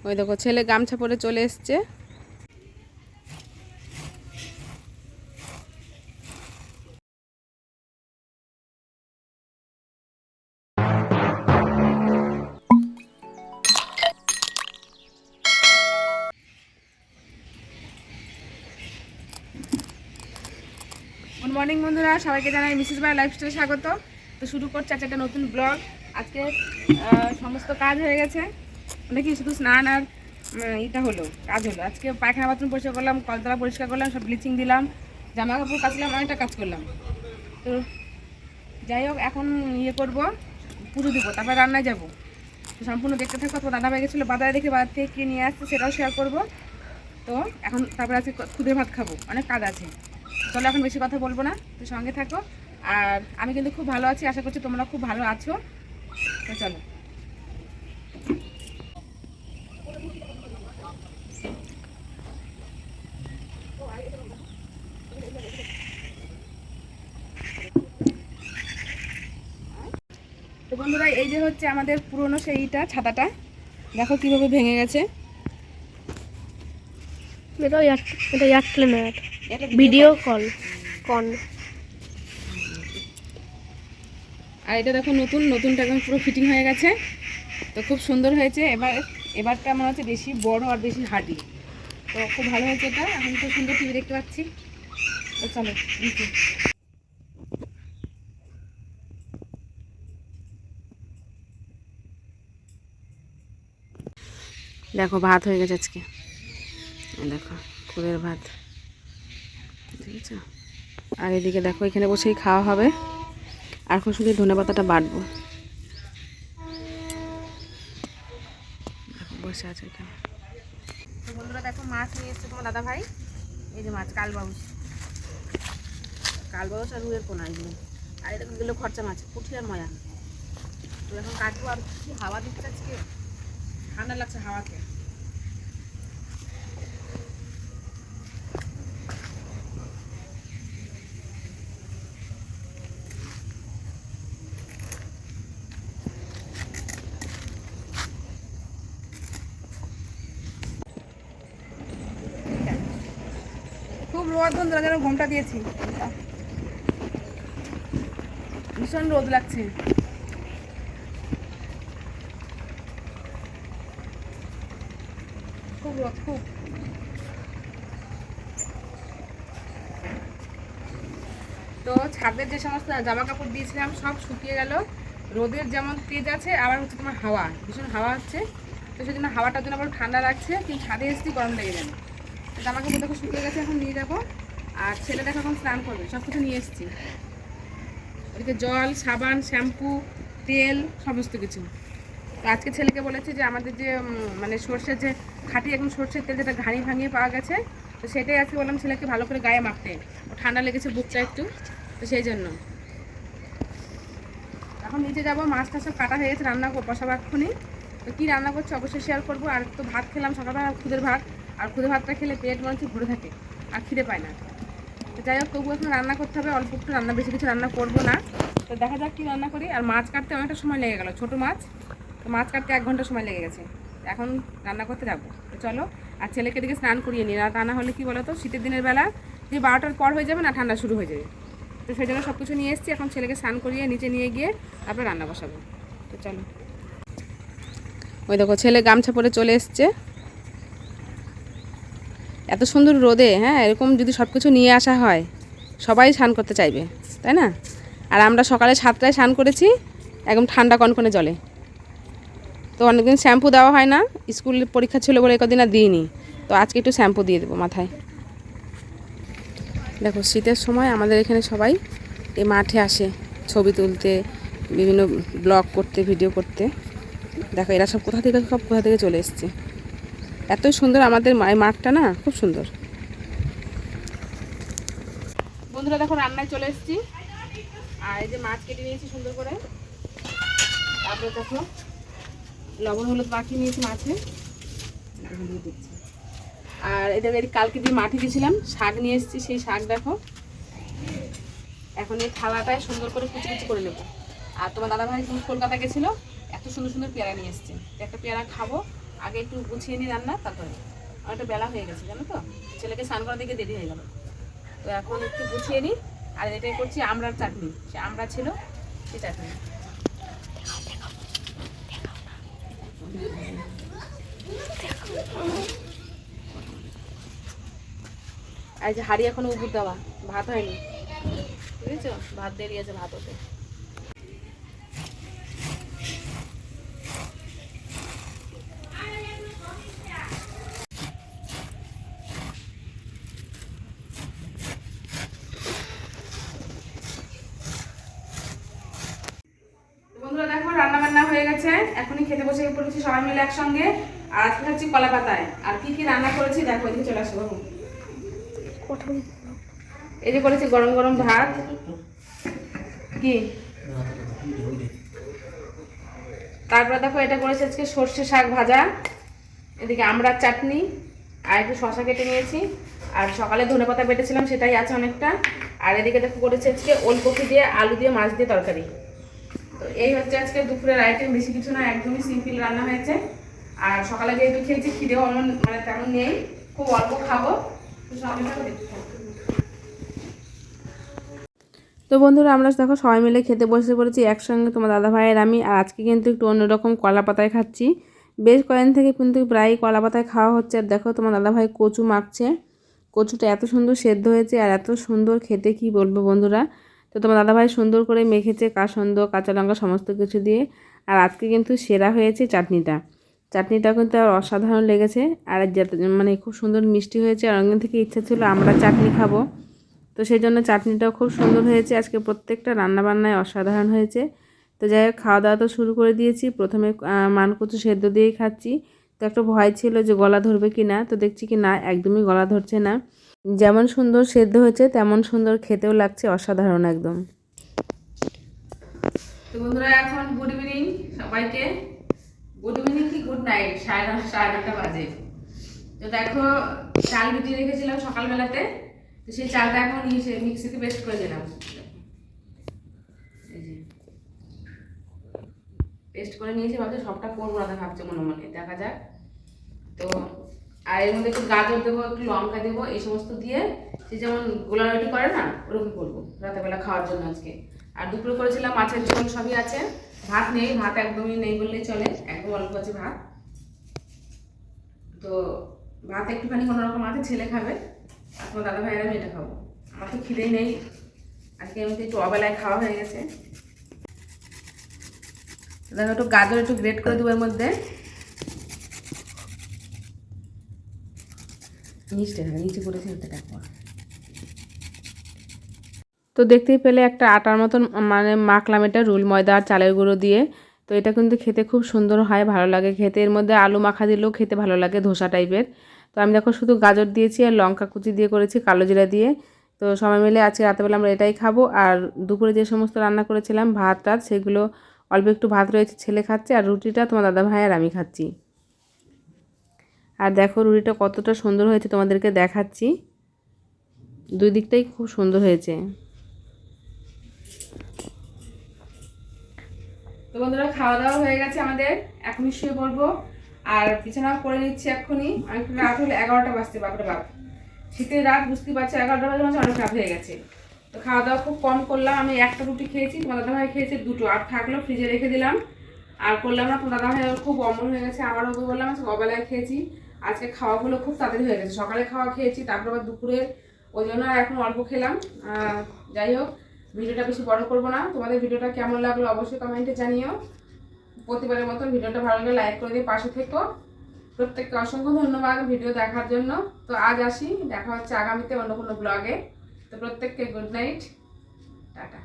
ওই দেখো ছেলে গামছা পরে চলে এসছে। গুড মর্নিং বন্ধুরা, সবাইকে জানাই মিসেস বাই লাইফস্টাইলে স্বাগত। তো শুরু করছে একটা নতুন ব্লগ। আজকে সমস্ত কাজ হয়ে গেছে, মানে কি শুধু স্নান আর এটা হলো, কাজ হলো। আজকে পায়খানা বাথরুম পরিষ্কার করলাম, কলতলা পরিষ্কার করলাম, সব ব্লিচিং দিলাম, জামা কাপড় কাচলাম, অনেকটা কাজ করলাম। তো যাই হোক, এখন ইয়ে করবো, পুজো দিব, তারপরে রান্নায় যাবো। তো সম্পূর্ণ দেখতে থাকবো। তো দাদা ভাই গেছিলো বাজারে, দেখে বাজার থেকে কী নিয়ে আসছে সেটাও শেয়ার করবো। তো এখন তারপরে আজকে খুদে ভাত খাবো, অনেক কাজ আছে। চলো এখন বেশি কথা বলবো না, তো সঙ্গে থাকো। আর আমি কিন্তু খুব ভালো আছি, আশা করছি তোমরা খুব ভালো আছো। তো চলো। তো বন্ধুরা, এই যে হচ্ছে আমাদের পুরনো সেইটা ছাতাটা, দেখো কিভাবে ভেঙে গেছে। এটা এয়ারটেল না, ভিডিও কল কন। আর এটা দেখো নতুনটা একদম পুরো ফিটিং হয়ে গেছে। তো খুব সুন্দর হয়েছে। এবারটা মনে হচ্ছে বেশি বড় আর বেশি হার্ডি। তো খুব ভালো হয়েছে এটা। এখন খুব সুন্দর টিভি দেখতে পাচ্ছি। তো চলো নিচে। দেখো ভাত হয়ে গেছে আজকে, দেখো খুদের ভাত, ঠিক আছে। আর এদিকে দেখো এখানে বসেই খাওয়া হবে। আর এখন শুধু ধনেপাতাটা বাটবো। দেখো বসে আছে এখানে। তো বন্ধুরা দেখো, মাছ নিয়ে এসছে তোমার দাদা ভাই। এই যে মাছ, কালবাউস আর রুয়ের পোনা এগুলো। আর এটা এগুলো খরচা মাছ, পুঁটি আর ময়া। তো এখন কাটবো। আর কি হাওয়া দিচ্ছে আজকে, ঠান্ডা লাগছে হাওয়াতে। খুব রোদ বন্ধুরা, যেন ঘুমটা দিয়েছি, ভীষণ রোদ লাগছে। খুব রোদ, খুব। তো ছাদের যে সমস্ত জামা কাপড় দিয়েছিলাম সব শুকিয়ে গেল। রোদের যেমন তেজ আছে, আবার হচ্ছে তোমার হাওয়া, ভীষণ হাওয়া হচ্ছে। তো সেই জন্য হাওয়াটার জন্য আবার ঠান্ডা লাগছে, কিন্তু ছাদে এসেছি গরম লেগে যাবে। তো জামা কাপড় দেখো শুকিয়ে গেছে, এখন নিয়ে যাবো। আর ছেলে দেখো এখন স্নান করবে, সব কিছু নিয়ে এসেছি। ওদিকে জল, সাবান, শ্যাম্পু, তেল, সমস্ত কিছু। তো আজকে ছেলেকে বলেছি যে আমাদের যে মানে সর্ষের যে খাঁটি একদম সর্ষের তেল, যেটা ঘানি ভাঙিয়ে পাওয়া গেছে, তো সেটাই আজকে বললাম ছেলেকে ভালো করে গায়ে মাখতে। ও ঠান্ডা লেগেছে বুকটা একটু, তো সেই জন্য। এখন নিচে যাবো, মাছটা সব কাটা হয়ে গেছে, রান্না বসাবো এক্ষুনি। তো কী রান্না করছি অবশ্যই শেয়ার করবো। আর তো ভাত খেলাম সকালবেলা, খুদের ভাত। আর খুদের ভাতটা খেলে পেট মনে হচ্ছে ভরে থাকে, আর খিদে পায় না। তো যাই হোক, তবু এখন রান্না করতে হবে, অল্প একটু রান্না, বেশি কিছু রান্না করবো না। তো দেখা যাক কী রান্না করি। আর মাছ কাটতে অনেকটা সময় লেগে গেলো, ছোটো মাছ। তো মাছ কাটতে 1 ঘন্টা সময় লেগে গেছে। এখন রান্না করতে যাবো। তো চলো। আর ছেলেকে দিকে স্নান করিয়ে নিই, তা না হলে কি বলো তো, শীতের দিনের বেলা যে 12টার পর হয়ে যাবে না, ঠান্ডা শুরু হয়ে যাবে। তো সেই জন্য সব কিছু নিয়ে এসেছি। এখন ছেলেকে স্নান করিয়ে নিচে নিয়ে গিয়ে তারপরে রান্না বসাবো। তো চলো। ওই দেখো ছেলে গামছা পরে চলে এসছে। এত সুন্দর রোদে, হ্যাঁ, এরকম যদি সব কিছু নিয়ে আসা হয়, সবাই স্নান করতে চাইবে, তাই না? আর আমরা সকালে 7টায় স্নান করেছি, একদম ঠান্ডা কনকনে জলে। তো অনেকদিন শ্যাম্পু দেওয়া হয় না, স্কুলের পরীক্ষা ছিল বলে কদিন আর দিইনি। তো আজকে একটু শ্যাম্পু দিয়ে দেবো মাথায়। দেখো শীতের সময় আমাদের এখানে সবাই এই মাঠে আসে ছবি তুলতে, বিভিন্ন ব্লগ করতে, ভিডিও করতে। দেখো এরা সব কোথা থেকে চলে এসছে। এতই সুন্দর আমাদের মাঠটা, না, খুব সুন্দর। বন্ধুরা দেখো রান্নায় চলে এসেছি। আর এই যে মাছ কেটে নিয়েছি সুন্দর করে। তারপরে দেখো লবণ হলুদ মাখিয়ে নিয়েছি মাছে। আর এটা কালকে যে মাঠে গেছিলাম, শাক নিয়ে এসেছি, সেই শাক দেখো। এখন এই থালাটায় সুন্দর করে কুচি কুচি করে নেবো। আর তোমার দাদা ভাই কলকাতা গেছিলো, এত সুন্দর সুন্দর পেয়ারা নিয়ে এসছে। একটা পেয়ারা খাবো, আগে একটু গুছিয়ে নিই রান্না, তারপরে অনেকটা বেলা হয়ে গেছে জানো তো, ছেলেকে স্নান করার দিকে দেরি হয়ে গেল। তো এখন একটু গুছিয়ে নিই। আর এটাই করছি আমড়ার চাটনি, সে আমড়া ছিল সে চাটনি। আর যে হাড়ি এখনো উপর দেওয়া, ভাত হয়নি, বুঝেছো, ভাত দেরি আছে ভাত হতে। বন্ধুরা দেখো রান্না বান্না হয়ে গেছে, এখনই খেতে বসে পড়েছি সবাই মিলে একসঙ্গে। আর আজকে খাচ্ছি কলা পাতায়। আর কি কি রান্না করেছি দেখো, এদিকে চলে আসো বাবু। এই যে করেছি গরম গরম ভাত, কি তারপরে দেখো এটা করেছি আজকে সর্ষে শাক ভাজা, এদিকে আমড়ার চাটনি, আর একটু শশা কেটে নিয়েছি, আর সকালে ধনেপাতা বেটেছিলাম সেটাই আছে অনেকটা। আর এদিকে দেখো করেছি আজকে ওলকপি দিয়ে আলু দিয়ে মাছ দিয়ে তরকারি। তো এই হচ্ছে আজকে দুপুরের আইটেম, বেশি কিছু না, একদমই সিম্পল রান্না হয়েছে। আর সকালে যেহেতু খেয়েছি খিদেও মানে তেমন নেই, খুব অল্প খাবো। তো বন্ধুরা আমরা দেখো সবাই মিলে খেতে বসে পড়েছি একসঙ্গে, তোমার দাদা ভাইয়ের আমি। আর আজকে কিন্তু একটু অন্যরকম কলা পাতায় খাচ্ছি, বেশ কয়েকদিন থেকে কিন্তু প্রায়ই কলা পাতায় খাওয়া হচ্ছে। আর দেখো তোমার দাদা ভাই কচু মাখছে, কচুটা এত সুন্দর সেদ্ধ হয়েছে আর এত সুন্দর খেতে কি বলবো বন্ধুরা। তো তোমার দাদাভাই সুন্দর করে মেখেছে কাসন্দ কাঁচা লঙ্কা সমস্ত কিছু দিয়ে। আর আজকে কিন্তু সেরা হয়েছে চাটনিটা, চাটনিটা কিন্তু আর অসাধারণ লেগেছে। আর মানে খুব সুন্দর মিষ্টি হয়েছে। আর অনেকদিন থেকে ইচ্ছা ছিল আমরা চাটনি খাবো, তো সেই জন্য চাটনিটাও খুব সুন্দর হয়েছে। আজকে প্রত্যেকটা রান্নাবান্নায় অসাধারণ হয়েছে। তো যাই হোক খাওয়া দাওয়া তো শুরু করে দিয়েছি, প্রথমে মানকচু সেদ্ধ দিয়েই খাচ্ছি। তো একটা ভয় ছিল যে গলা ধরবে কি না, তো দেখছি কি না একদমই গলা ধরছে না, যেমন সুন্দর সেদ্ধ হয়েছে তেমন সুন্দর খেতেও লাগছে, অসাধারণ একদম। তো বন্ধুরা এখন গুড ইভিনিং সবাইকে, গুড ইভিনিং কি গুড নাইট, 9:30 বাজে। তো দেখো চাল ভিজিয়ে রেখেছিলাম সকালবেলাতে, তো সেই চালটা এখন মিক্সিতে পেস্ট করে দিলাম। এই যে পেস্ট করে নিয়েছি, ভাবছি সবটা করবো না, ভাবছি মনে মনে, দেখা যাক। তো আর এর মধ্যে একটু গাজর দেবো, একটু লঙ্কা দেবো, এই সমস্ত দিয়ে সে যেমন গোলা রুটি করে না ওরকম করবো রাতেরবেলা খাওয়ার জন্য আজকে। আর দুপুরে করেছিলাম মাছের ঝোল, সবই আছে। ভাত নেই, ভাত একদমই নেই বললেই চলে, একদম অল্প আছে ভাত। তো ভাত একটুখানি কোনোরকম আছে, ছেলে খাবে, আর তোমার দাদা ভাইয়ের আমি এটা খাবো। আমার তো খিদেই নেই আজকে, এমনিতে একটু অবেলায় খাওয়া হয়ে গেছে। দেখো একটু গাজর একটু গ্রেট করে দেবো এর মধ্যে, নিচে করেছি দেখো। তো দেখতেই পেলে একটা আটার মতন মানে মাখলাম, এটা রুল ময়দা আর চালের গুঁড়ো দিয়ে। তো এটা কিন্তু খেতে খুব সুন্দর হয়, ভালো লাগে খেতে। এর মধ্যে আলু মাখা দিলেও খেতে ভালো লাগে, ধোসা টাইপের। তো আমি দেখো শুধু গাজর দিয়েছি আর লঙ্কা কুচি দিয়ে করেছি, কালো জিরা দিয়ে। তো সবাই মিলে আজকে রাতেবেলা আমরা এটাই খাবো। আর দুপুরে যে সমস্ত রান্না করেছিলাম ভাত টাত, সেগুলো অল্প একটু ভাত রয়েছে, ছেলে খাচ্ছে। আর রুটিটা তোমার দাদা ভাই আর আমি খাচ্ছি। আর দেখো রুটিটা কতটা সুন্দর হয়েছে তোমাদেরকে দেখাচ্ছি, দুই দিকটাই খুব সুন্দর হয়েছে। তো বন্ধুরা খাওয়া দাওয়া হয়ে গেছে আমাদের, এখনই শুয়ে পড়বো। আর বিছানাও করে নিচ্ছি এক্ষুনি। অনেক রাত হলে 11টা বাজতে, বাপরে বাপ, শীতের রাত বুঝতে পারছি, 11টা বাজে মানে অনেক রাত হয়ে গেছে। তো খাওয়া দাওয়া খুব কম করলাম, আমি একটা রুটি খেয়েছি, তোমার দাদা ভাই খেয়েছে দুটো, আর থাকলো ফ্রিজে রেখে দিলাম। আর করলাম না, তোমার দাদা ভাই খুব অমল হয়ে গেছে, আমারও বললাম আজকে অবেলায় খেয়েছি। আজকে খাওয়াগুলো খুব তাড়াতাড়ি হয়ে গেছে, সকালে খাওয়া খেয়েছি, তারপর আবার দুপুরের, ওই জন্য আর এখন অল্প খেলাম। যাই হোক ভিডিওটা বেশি বড় করবো না, তোমাদের ভিডিওটা কেমন লাগলো অবশ্যই কমেন্টে জানিও। প্রতিবারের মতন ভিডিওটা ভালো লাগলে লাইক করে দিয়ে পাশে থেকো। প্রত্যেককে অসংখ্য ধন্যবাদ ভিডিও দেখার জন্য। তো আজ আসি, দেখা হচ্ছে আগামীতে অন্য কোনো ব্লগে। তো প্রত্যেককে গুড নাইট, টাটা।